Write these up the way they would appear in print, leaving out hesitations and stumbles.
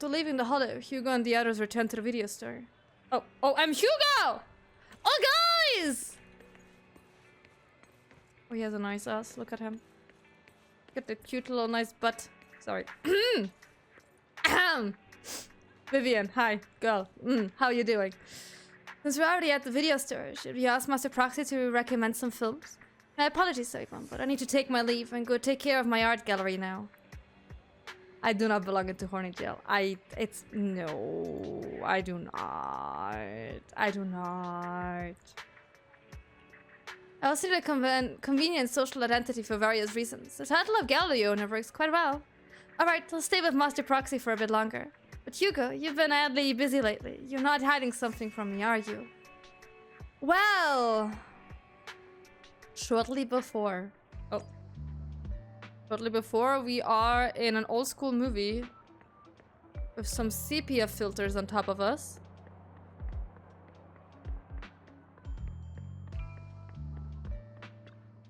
After leaving the hollow, Hugo and the others returned to the video store. Oh, I'm Hugo! Oh, guys! Oh, he has a nice ass. Look at him. Look at the cute little nice butt. Sorry. Vivian, hi, girl. How you doing? Since we're already at the video store, should we ask Master Proxy to recommend some films? My apologies, everyone, but I need to take my leave and go take care of my art gallery now. I do not belong into horny jail. No, I do not. I do not. I also need a convenient social identity for various reasons. The title of gallery owner works quite well. Alright, I'll stay with Master Proxy for a bit longer. But Hugo, you've been oddly busy lately. You're not hiding something from me, are you? Well... Shortly before, we are in an old school movie with some sepia filters on top of us.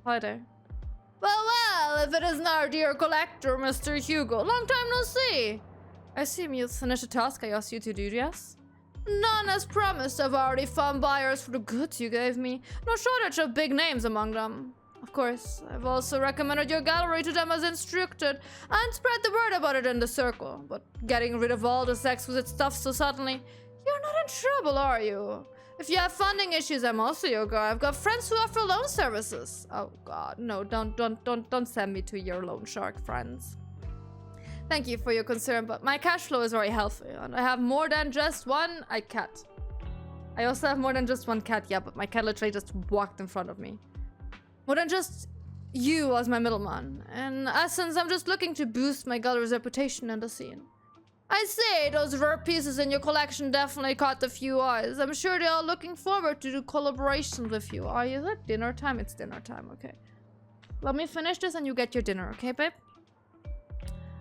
Hi there. Well, if it isn't our dear collector, Mr. Hugo. Long time no see. I assume you'll finish the task I asked you to do, yes? None as promised. I've already found buyers for the goods you gave me. No shortage of big names among them. Of course, I've also recommended your gallery to them as instructed and spread the word about it in the circle. But getting rid of all this exquisite stuff so suddenly, you're not in trouble, are you? If you have funding issues, I'm also your guy. I've got friends who offer loan services. Oh God, no, don't send me to your loan shark friends. Thank you for your concern, but my cash flow is very healthy, and I have more than just one cat. I also have more than just one cat, yeah, but my cat literally just walked in front of me. More than just you as my middleman. In essence, I'm just looking to boost my gallery's reputation in the scene. I say, those rare pieces in your collection definitely caught a few eyes. I'm sure they are looking forward to do collaborations with you. Is it dinner time? It's dinner time, okay. Let me finish this and you get your dinner, okay, babe?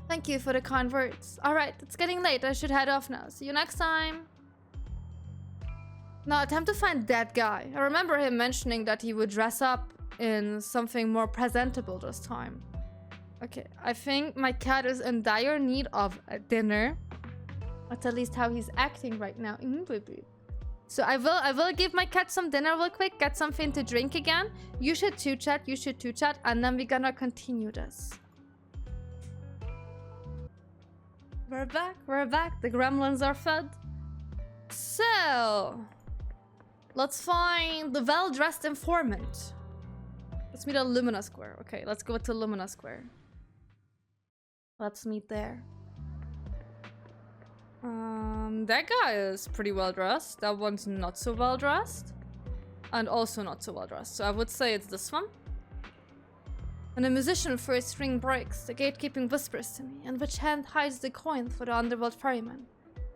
Thank you for the kind words. Alright, it's getting late. I should head off now. See you next time. Now, time to find that guy. I remember him mentioning that he would dress up in something more presentable this time. Okay, I think my cat is in dire need of a dinner. That's at least how he's acting right now. Baby. So I will give my cat some dinner real quick. Get something to drink again. You should too chat. You should too chat. And then we're gonna continue this. We're back. The gremlins are fed. So, let's find the well-dressed informant. Let's meet at Lumina Square. Okay, let's go to Lumina Square. Let's meet there. That guy is pretty well-dressed. That one's not so well-dressed. And also not so well-dressed. So I would say it's this one. When a musician for his string breaks, the gatekeeping whispers to me, and which hand hides the coin for the underworld ferryman?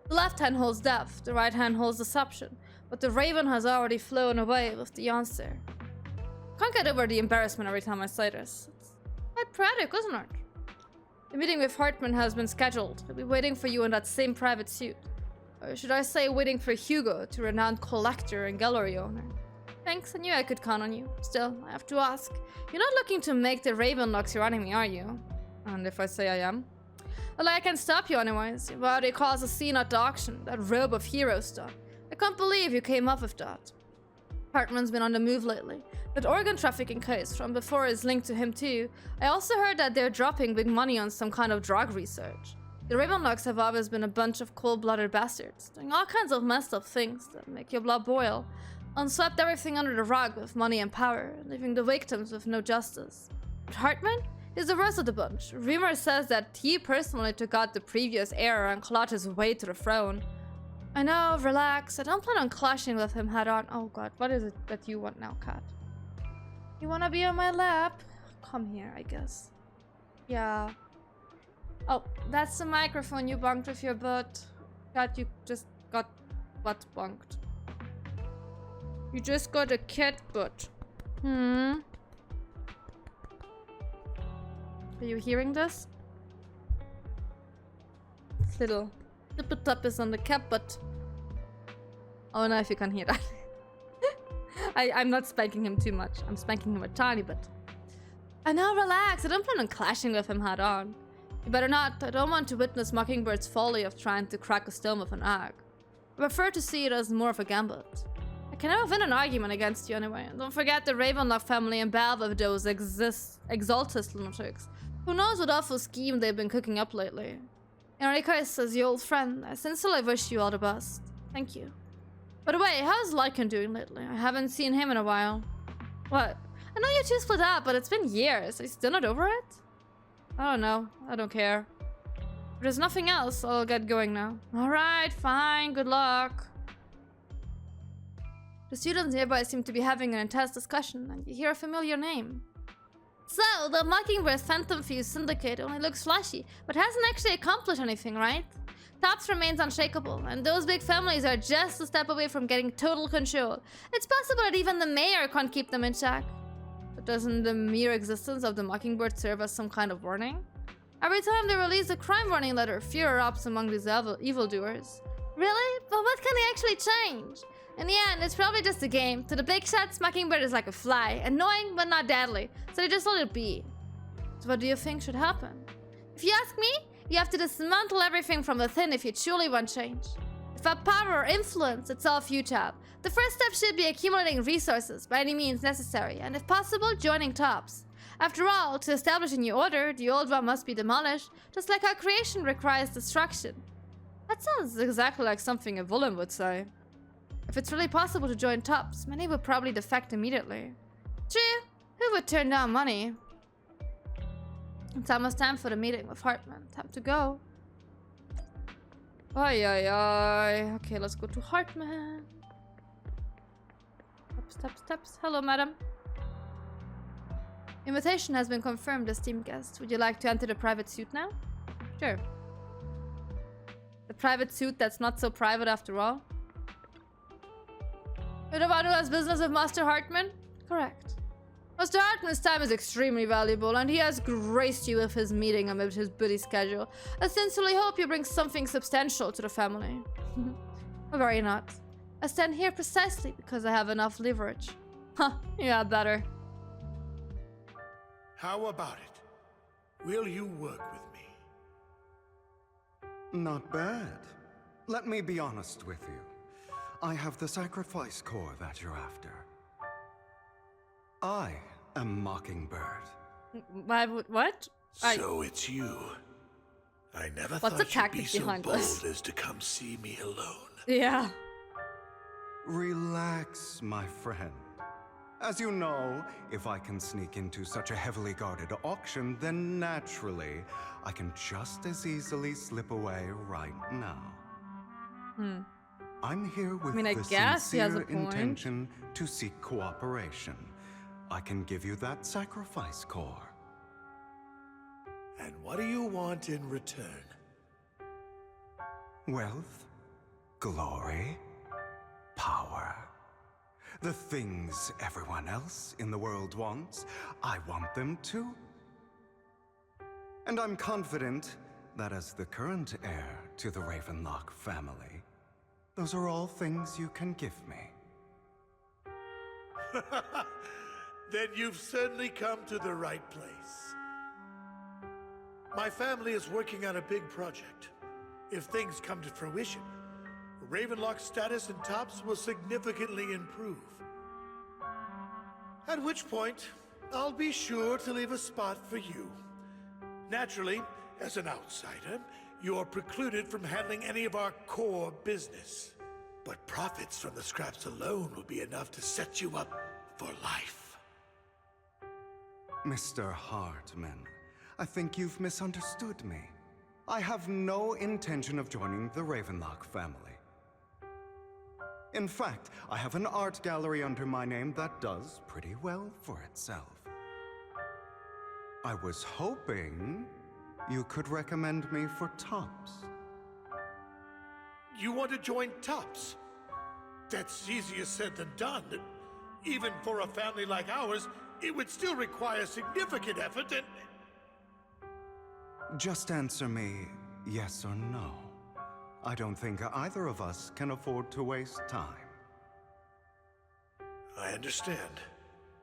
The left hand holds death, the right hand holds deception, but the raven has already flown away with the answer. Can't get over the embarrassment every time I say this. It's quite tragic, isn't it? The meeting with Hartman has been scheduled. He'll be waiting for you in that same private suit. Or should I say waiting for Hugo, the renowned collector and gallery owner? Thanks, I knew I could count on you. Still, I have to ask. You're not looking to make the Raven Locks your enemy, are you? And if I say I am? Well, I can stop you anyways. You've already caused a scene at the auction. That robe of hero stuff. I can't believe you came up with that. Hartman's been on the move lately. That organ trafficking case from before is linked to him too. I also heard that they're dropping big money on some kind of drug research. The Ravenlocks have always been a bunch of cold-blooded bastards, doing all kinds of messed up things that make your blood boil, and swept everything under the rug with money and power, leaving the victims with no justice. But Hartman is the worst of the bunch. Rumor says that he personally took out the previous heir and clawed his way to the throne. I know, relax. I don't plan on clashing with him head on. Oh god, what is it that you want now, cat? You wanna be on my lap? Come here, I guess. Yeah. Oh, that's the microphone you bunked with your butt. Cat, you just got butt bunked. You just got a cat butt. Are you hearing this? This little tip-a-tap is on the cat butt. I don't know if you can hear that. I'm not spanking him too much. I'm spanking him a tiny bit. And now relax. I don't plan on clashing with him head on. You better not. I don't want to witness Mockingbird's folly of trying to crack a stone with an egg. I prefer to see it as more of a gambit. I can never win an argument against you anyway. And don't forget the Ravenlock family and Belle with those exaltist lunatics. Who knows what awful scheme they've been cooking up lately. In any case, as your old friend, I sincerely wish you all the best. Thank you. By the way, how's Lycan doing lately? I haven't seen him in a while. What? I know you two split up, but it's been years. Are you still not over it? I don't know. I don't care. If there's nothing else, I'll get going now. Alright, fine. Good luck. The students nearby seem to be having an intense discussion, and you hear a familiar name. So, the Mockingbird's Phantom Fuse Syndicate only looks flashy, but hasn't actually accomplished anything, right? Tops remains unshakable, and those big families are just a step away from getting total control. It's possible that even the mayor can't keep them in check. But doesn't the mere existence of the Mockingbird serve as some kind of warning? Every time they release a crime warning letter, fear erupts among these evildoers. Really? But what can they actually change? In the end, it's probably just a game. To the big shots, Mockingbird is like a fly. Annoying, but not deadly. So they just let it be. So what do you think should happen? If you ask me, you have to dismantle everything from within if you truly want change. Without power or influence, it's all futile. The first step should be accumulating resources by any means necessary, and if possible, joining tops. After all, to establish a new order, the old one must be demolished, just like our creation requires destruction. That sounds exactly like something a villain would say. If it's really possible to join tops, many would probably defect immediately. True, who would turn down money? It's almost time for the meeting with Hartman. Time to go. Ay, ay, ay. Okay, let's go to Hartman. Steps. Hello, madam. Invitation has been confirmed, esteemed guest. Would you like to enter the private suite now? Sure. The private suite that's not so private after all. You're the one who has business with Master Hartman? Correct. Master Hartman's time is extremely valuable, and he has graced you with his meeting amid his busy schedule. I sincerely hope you bring something substantial to the family. Or very not. I stand here precisely because I have enough leverage. Huh, yeah, better. How about it? Will you work with me? Not bad. Let me be honest with you. I have the sacrifice core that you're after. I am Mockingbird. What? So it's you. I never thought you'd be so bold as to come see me alone. Yeah. Relax, my friend. As you know, if I can sneak into such a heavily guarded auction, then naturally, I can just as easily slip away right now. I'm here with I the guess he has a sincere point. intention to seek cooperation. I can give you that sacrifice core. And what do you want in return? Wealth, glory, power. The things everyone else in the world wants, I want them too. And I'm confident that as the current heir to the Ravenlock family, those are all things you can give me. Then you've certainly come to the right place. My family is working on a big project. If things come to fruition, Ravenlock's status in tops will significantly improve. At which point, I'll be sure to leave a spot for you. Naturally, as an outsider, you're precluded from handling any of our core business. But profits from the scraps alone will be enough to set you up for life. Mr. Hartman, I think you've misunderstood me. I have no intention of joining the Ravenlock family. In fact, I have an art gallery under my name that does pretty well for itself. I was hoping you could recommend me for tops. You want to join tops? That's easier said than done. Even for a family like ours, it would still require significant effort and... Just answer me yes or no. I don't think either of us can afford to waste time. I understand.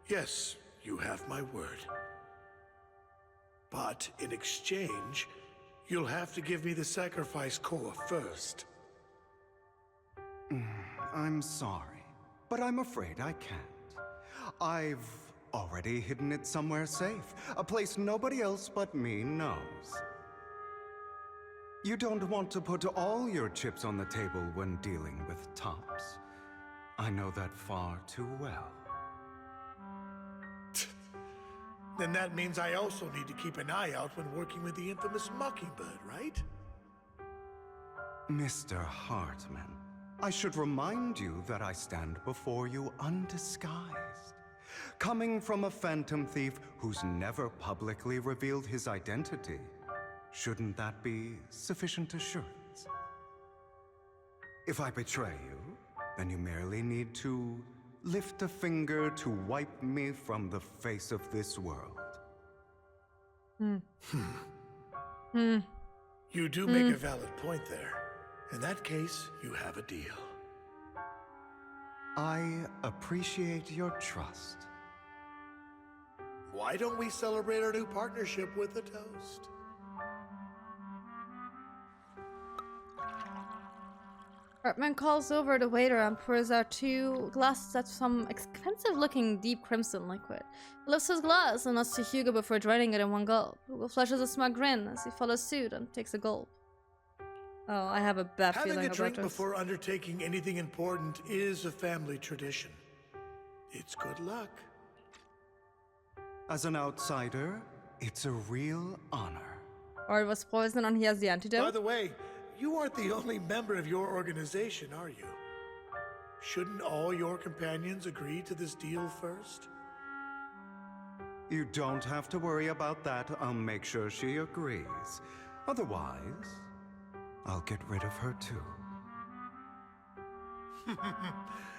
Yes, you have my word. But in exchange, you'll have to give me the sacrifice core first. I'm sorry, but I'm afraid I can't. I've already hidden it somewhere safe, a place nobody else but me knows. You don't want to put all your chips on the table when dealing with tops. I know that far too well. Then that means I also need to keep an eye out when working with the infamous Mockingbird, right? Mr. Hartman, I should remind you that I stand before you undisguised. Coming from a phantom thief who's never publicly revealed his identity, shouldn't that be sufficient assurance? If I betray you, then you merely need to lift a finger to wipe me from the face of this world. You do make a valid point there. In that case, you have a deal. I appreciate your trust. Why don't we celebrate our new partnership with a toast? Hartman calls over the waiter and pours out 2 glasses of some expensive-looking deep crimson liquid. He lifts his glass and nods to Hugo before draining it in one gulp. Hugo flashes a smug grin as he follows suit and takes a gulp. Oh, I have a bad feeling Having a about drink this. before undertaking anything important is a family tradition. It's good luck. As an outsider, it's a real honor. Or it was poison and he has the antidote? By the way, you aren't the only member of your organization, are you? Shouldn't all your companions agree to this deal first? You don't have to worry about that. I'll make sure she agrees. Otherwise, I'll get rid of her too.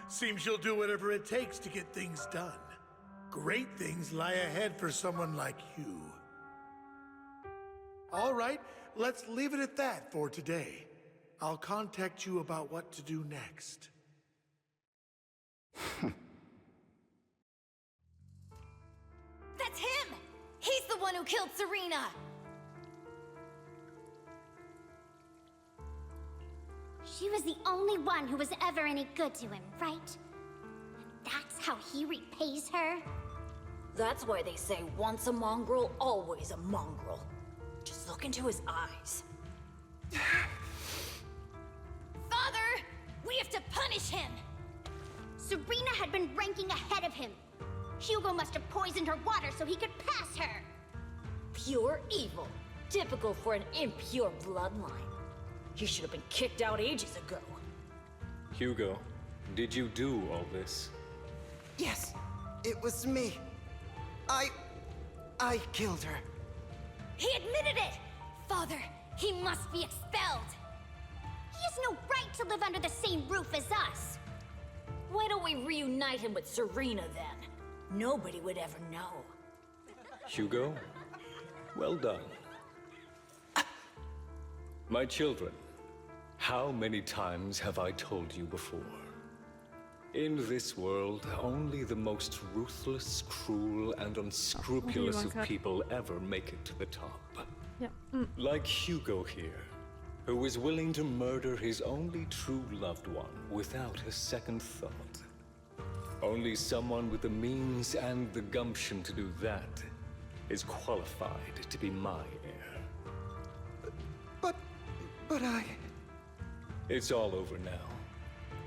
Seems you'll do whatever it takes to get things done. Great things lie ahead for someone like you. All right, let's leave it at that for today. I'll contact you about what to do next. That's him! He's the one who killed Serena! She was the only one who was ever any good to him, right? And that's how he repays her? That's why they say once a mongrel, always a mongrel. Just look into his eyes. Father! We have to punish him! Serena had been ranking ahead of him. Hugo must have poisoned her water so he could pass her. Pure evil. Typical for an impure bloodline. He should have been kicked out ages ago. Hugo, did you do all this? Yes, it was me. I killed her. He admitted it! Father, he must be expelled! He has no right to live under the same roof as us! Why don't we reunite him with Serena then? Nobody would ever know. Hugo, well done. My children, how many times have I told you before? In this world, only the most ruthless, cruel, and unscrupulous of people ever make it to the top. Yeah. Like Hugo here, who is willing to murder his only true loved one without a second thought. Only someone with the means and the gumption to do that is qualified to be my heir. But I... It's all over now,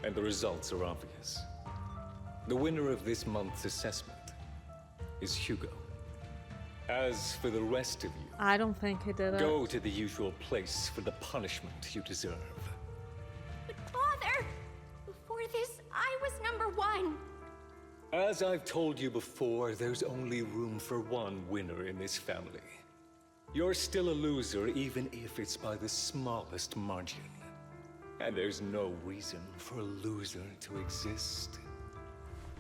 and the results are obvious. The winner of this month's assessment is Hugo. As for the rest of you, I don't think he did it. go to the usual place for the punishment you deserve. But Father! Before this, I was #1. As I've told you before, there's only room for one winner in this family. You're still a loser, even if it's by the smallest margin. And there's no reason for a loser to exist.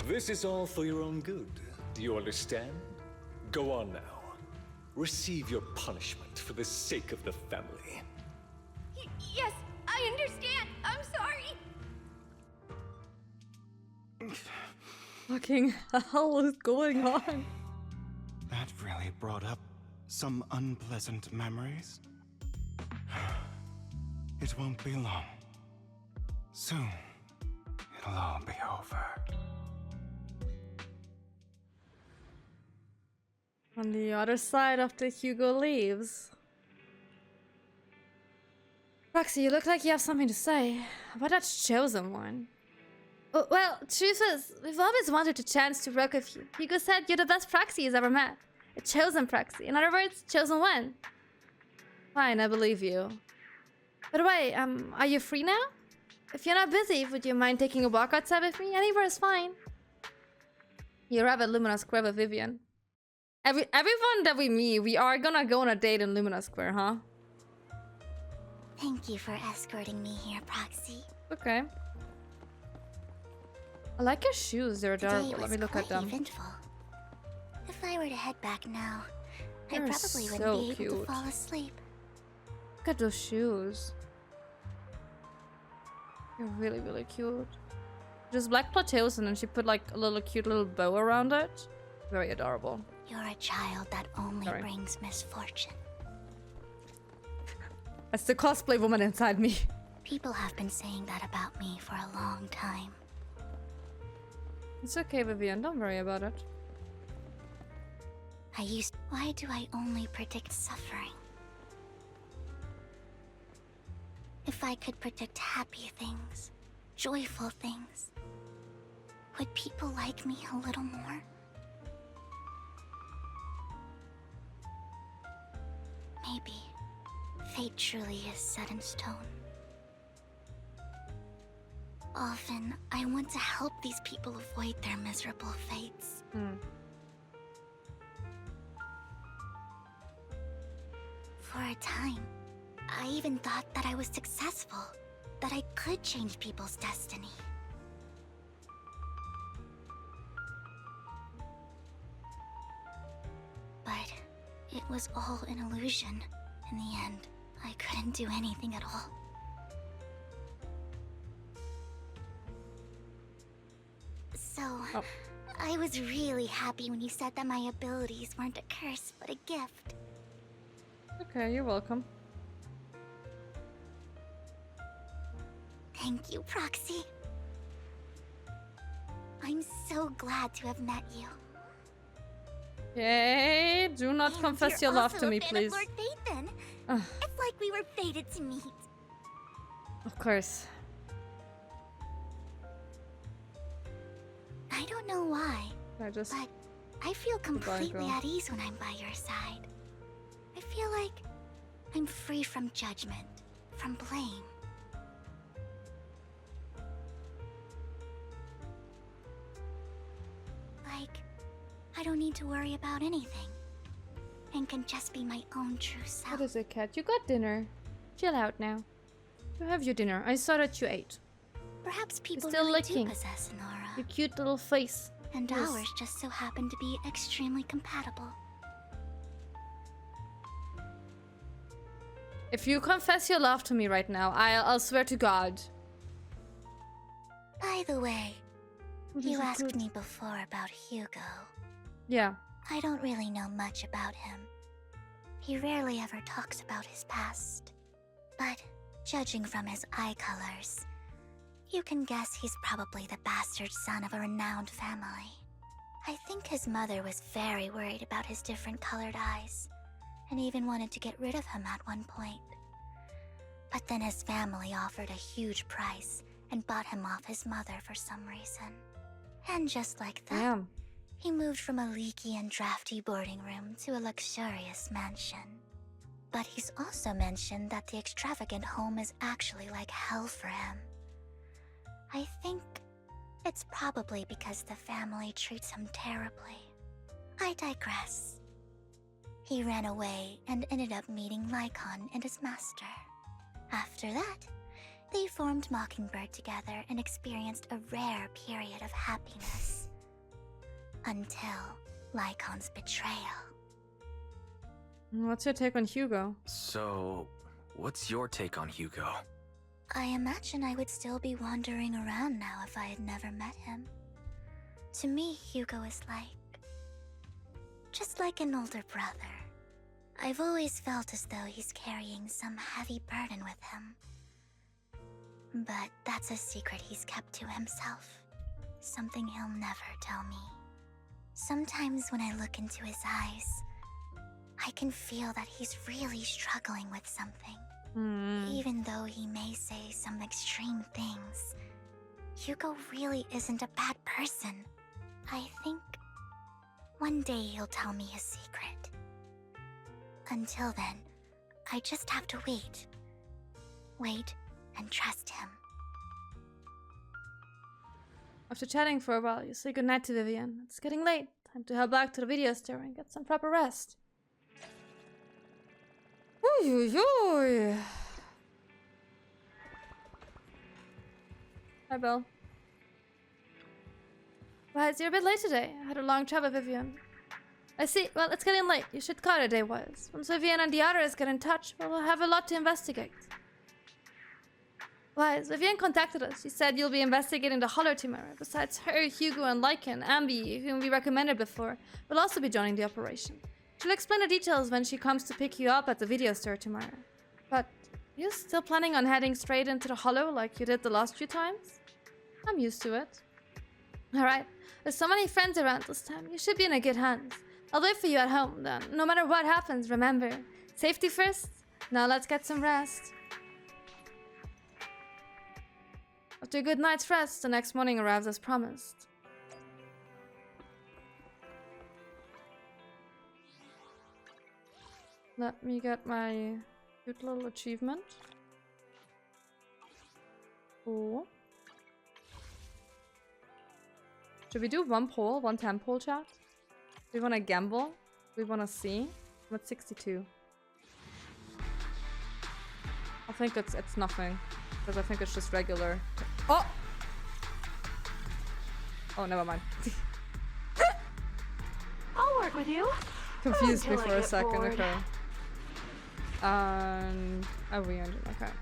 This is all for your own good. Do you understand? Go on now. Receive your punishment for the sake of the family. Yes, I understand. I'm sorry. Fucking hell is going on? That really brought up some unpleasant memories. It won't be long. Soon, it'll all be over. On the other side after Hugo leaves. Roxy, you look like you have something to say. About that chosen one. Oh, well, truth is, we've always wanted a chance to work with you. Hugo said you're the best Proxy he's ever met. A chosen Proxy. In other words, chosen one. Fine, I believe you. By the way, are you free now? If you're not busy, would you mind taking a walk outside with me? Anywhere is fine. You arrive at Lumina Square with Vivian. Everyone that we meet, we are gonna go on a date in Lumina Square, huh? Thank you for escorting me here, Proxy. Okay. I like your shoes, they're adorable. Let me look at them. Eventful. If I were to head back now, I They're probably so wouldn't be able cute. to fall asleep. Look at those shoes. They're really, really cute. Just black plateaus and then she put like a little cute little bow around it. Very adorable. You're a child that only Sorry. brings misfortune. That's the cosplay woman inside me. People have been saying that about me for a long time. It's okay, Vivian. Don't worry about it. Why do I only predict suffering? If I could predict happy things, joyful things, would people like me a little more? Maybe fate truly is set in stone. Often, I want to help these people avoid their miserable fates. For a time, I even thought that I was successful, that I could change people's destiny. But it was all an illusion. In the end, I couldn't do anything at all. So, I was really happy when you said that my abilities weren't a curse, but a gift. Okay, you're welcome. Thank you, Proxy. I'm so glad to have met you. Yay! Do not And confess you're your love also to me, a fan please. of Lord Phaethon. Ugh. It's like we were fated to meet. Of course. I don't know why, I just... but I feel completely girl. at ease when I'm by your side. I feel like I'm free from judgment, from blame. Like, I don't need to worry about anything, and can just be my own true self. What is it, cat? You got dinner. Chill out now. You have your dinner. I saw that you ate. Perhaps people still really licking. do possess an aura, Your cute little face. and Yes. ours just so happen to be extremely compatible. If you confess your love to me right now, I'll swear to God. By the way, What you is it asked good? me before about Hugo. Yeah. I don't really know much about him. He rarely ever talks about his past. But judging from his eye colors, you can guess he's probably the bastard son of a renowned family. I think his mother was very worried about his different colored eyes, and even wanted to get rid of him at one point. But then his family offered a huge price and bought him off his mother for some reason. And just like that, Damn. he moved from a leaky and drafty boarding room to a luxurious mansion. But he's also mentioned that the extravagant home is actually like hell for him. I think it's probably because the family treats him terribly. I digress. He ran away and ended up meeting Lycon and his master. After that, they formed Mockingbird together and experienced a rare period of happiness. Until Lycon's betrayal. What's your take on Hugo? So, what's your take on Hugo? I imagine I would still be wandering around now if I had never met him. To me, Hugo is just like an older brother. I've always felt as though he's carrying some heavy burden with him. But that's a secret he's kept to himself. Something he'll never tell me. Sometimes when I look into his eyes, I can feel that he's really struggling with something. Even though he may say some extreme things, Hugo really isn't a bad person. I think one day he'll tell me his secret. Until then, I just have to wait. Wait and trust him. After chatting for a while, you say goodnight to Vivian. It's getting late. Time to head back to the video store and get some proper rest. Oy, oy, oy. Hi, Belle. Right, you're a bit late today. I had a long chat with Vivian. I see. Well, it's getting late. You should cut it day-wise. Once Vivian and the others get in touch, we'll have a lot to investigate. Wise, Vivian contacted us. She said you'll be investigating the Hollow tomorrow. Besides her, Hugo and Lycan, Ambi, whom we recommended before, will also be joining the operation. She'll explain the details when she comes to pick you up at the video store tomorrow. But, you still planning on heading straight into the Hollow like you did the last few times? I'm used to it. Alright, there's so many friends around this time. You should be in a good hands. I'll wait for you at home then. No matter what happens, remember, safety first. Now let's get some rest. After a good night's rest, the next morning arrives as promised. Let me get my cute little achievement. Cool. Should we do one poll, one 10 poll chat? Do we want to gamble? Do we want to see? I'm at 62. I think it's nothing. Because I think it's just regular. Oh! Oh, never mind. I'll work with you. Confused me Until I for a get second, bored. okay. A re-engine, okay.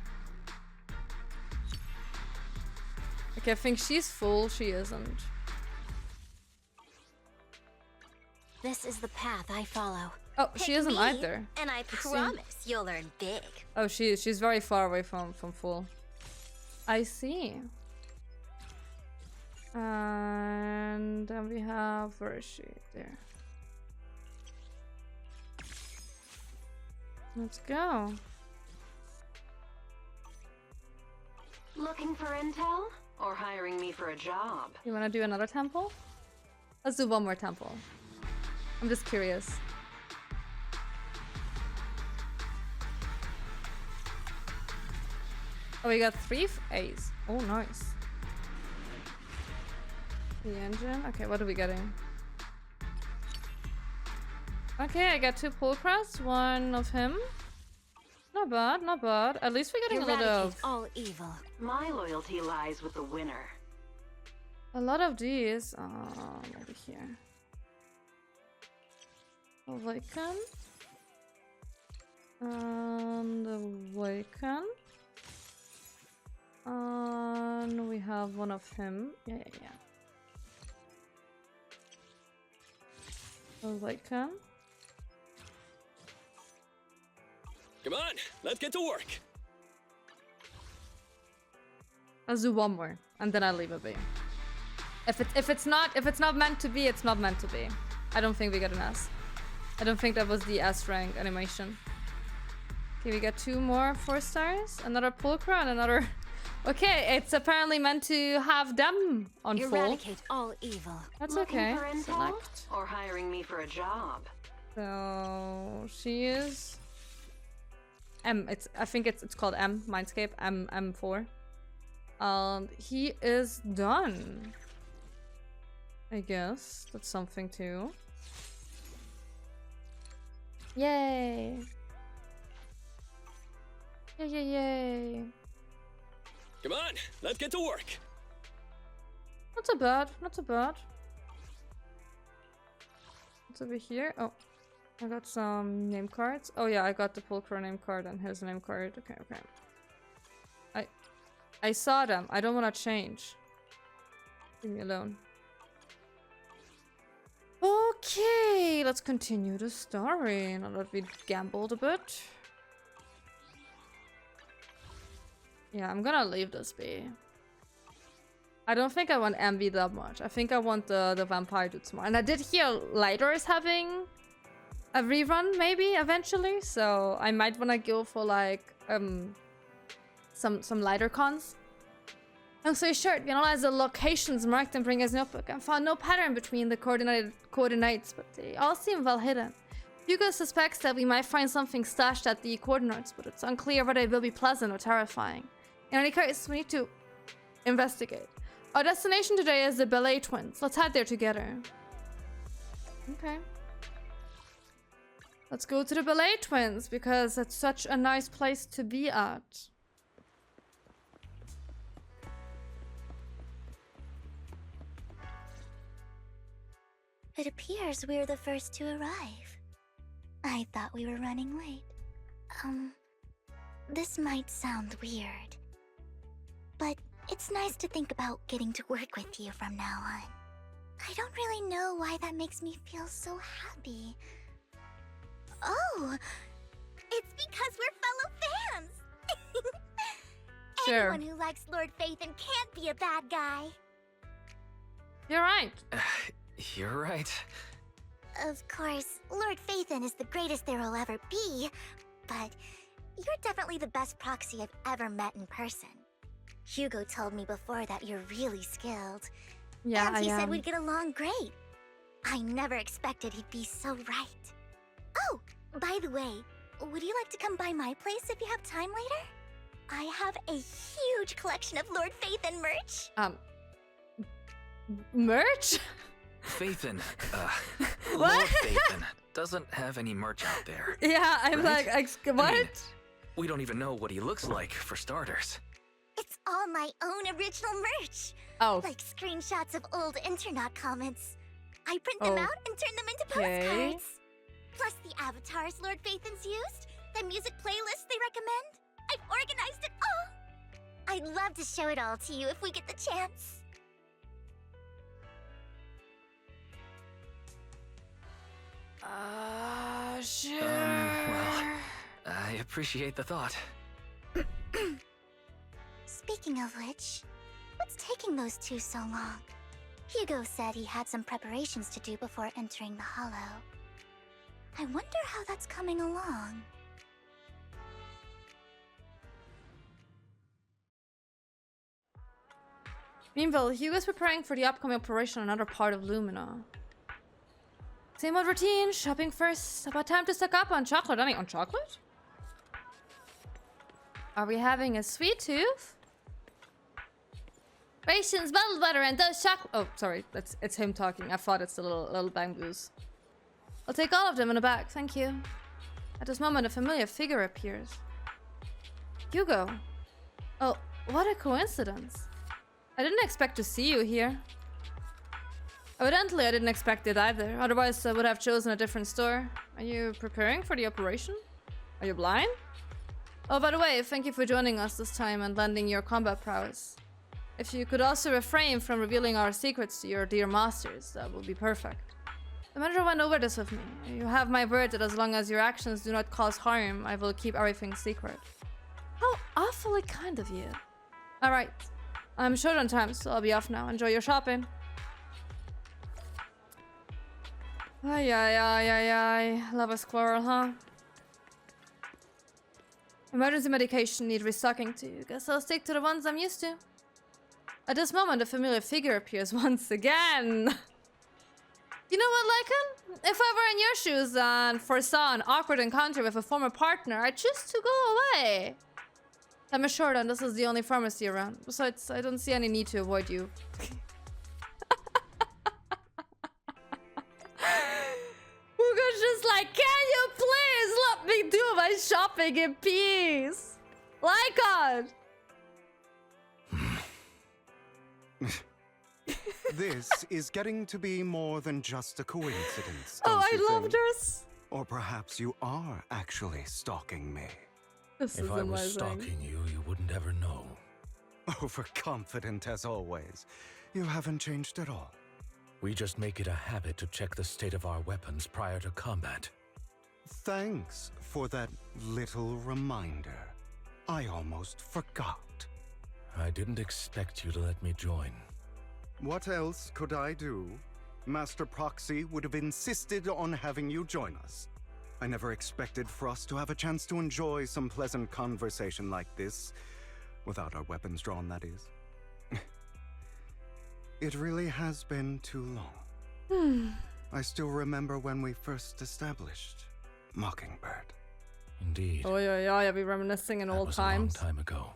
Okay, I think she's full, she isn't. This is the path I follow. Oh, she Pick isn't me, either. And I Let's see. promise you'll learn big. Oh, she's very far away from full. I see. And then we have, where is she? There. Let's go. Looking for intel? Or hiring me for a job? You wanna do another temple? Let's do one more temple. I'm just curious. Oh, we got 3 A's. Oh, nice. The engine. Okay, what are we getting? Okay, I got 2 pull crests, 1 of him. Not bad, not bad. At least we're getting a lot of... all evil. My loyalty lies with the winner. A lot of these. Over here. Awaken. And awaken. And we have 1 of him. Yeah. Awaken. Come on, let's get to work. I'll do 1 more, and then I'll leave it be. If it's not meant to be, it's not meant to be. I don't think we got an S. I don't think that was the S rank animation. Okay, we got 2 more 4 stars, another pulchra and another. Okay, it's apparently meant to have them on full. Eradicate all evil. That's Looking okay. for intel? Select. Or hiring me for a job? So she is M. I think it's called M. Mindscape M4. He is done. I guess that's something too. Yay! Yay! Come on, let's get to work. Not so bad. Not so bad. What's over here? Oh, I got some name cards. Oh yeah, I got the Pulchra name card and his name card. Okay. I saw them. I don't want to change. Leave me alone. Okay, let's continue the story. Now that we gambled a bit. Yeah, I'm gonna leave this be. I don't think I want Envy that much. I think I want the Vampire Dudes more. And I did hear Lighter is having a rerun, maybe, eventually. So I might want to go for, like, some Lighter cons. Long story short, we analyzed the locations marked in Bringer's notebook and found no pattern between the coordinates, but they all seem well hidden. Hugo suspects that we might find something stashed at the coordinates, but it's unclear whether it will be pleasant or terrifying. In any case, we need to investigate. Our destination today is the Ballet Twins. Let's head there together. Okay. Let's go to the Ballet Twins, because it's such a nice place to be at. It appears we're the first to arrive. I thought we were running late. This might sound weird, but it's nice to think about getting to work with you from now on. I don't really know why that makes me feel so happy. Oh, it's because we're fellow fans! Sure. Anyone who likes Lord Phaethon can't be a bad guy. You're right. You're right. Of course, Lord Phaethon is the greatest there will ever be, but you're definitely the best proxy I've ever met in person. Hugo told me before that you're really skilled. Yeah, and I he am. said we'd get along great. I never expected he'd be so right. Oh, by the way, would you like to come by my place if you have time later? I have a huge collection of Lord Phaethon merch. Merch? Phaethon, What? Lord Phaethon doesn't have any merch out there. Yeah, I'm Right? like, what? I mean, we don't even know what he looks like, for starters. It's all my own original merch. Oh. Like screenshots of old internet comments. I print them out and turn them into Okay. postcards. Plus the avatars Lord Phaethon's used, the music playlists they recommend. I've organized it all. I'd love to show it all to you if we get the chance. Sure. Well, I appreciate the thought. Speaking of which, what's taking those two so long? Hugo said he had some preparations to do before entering the Hollow. I wonder how that's coming along. Meanwhile, Hugo's preparing for the upcoming operation on another part of Lumina. Same old routine, shopping first. About time to stock up on chocolate. I mean, on chocolate? Are we having a sweet tooth? Rations, bottled water, and those chocolate. Oh, sorry, it's him talking. I thought it's the little bamboos. I'll take all of them in a bag, thank you. At this moment, a familiar figure appears. Hugo. Oh, what a coincidence. I didn't expect to see you here. Evidently, I didn't expect it either. Otherwise, I would have chosen a different store. Are you preparing for the operation? Are you blind? Oh, by the way, thank you for joining us this time and lending your combat prowess. If you could also refrain from revealing our secrets to your dear masters, that would be perfect. The manager went over this with me. You have my word that as long as your actions do not cause harm, I will keep everything secret. How awfully kind of you. Alright. I'm short on time, so I'll be off now. Enjoy your shopping. Ay, ay, ay, ay, ay. Love a squirrel, huh? Emergency medication need restocking too. Guess I'll stick to the ones I'm used to. At this moment, a familiar figure appears once again. You know what, Lycan? If I were in your shoes and foresaw an awkward encounter with a former partner, I'd choose to go away. I'm assured and this is the only pharmacy around. Besides, I don't see any need to avoid you. Hugo's just like, can you please let me do my shopping in peace? Lycan! This is getting to be more than just a coincidence. Oh, don't you I loved think? this. Or perhaps you are actually stalking me. This If is I was amazing. stalking you, you wouldn't ever know. Overconfident as always. You haven't changed at all. We just make it a habit to check the state of our weapons prior to combat. Thanks for that little reminder. I almost forgot. I didn't expect you to let me join. What else could I do? Master Proxy would have insisted on having you join us. I never expected for us to have a chance to enjoy some pleasant conversation like this, without our weapons drawn, that is. It really has been too long. I still remember when we first established Mockingbird. Indeed. Oh yeah, yeah, I'll be reminiscing in That old was times. a long time ago.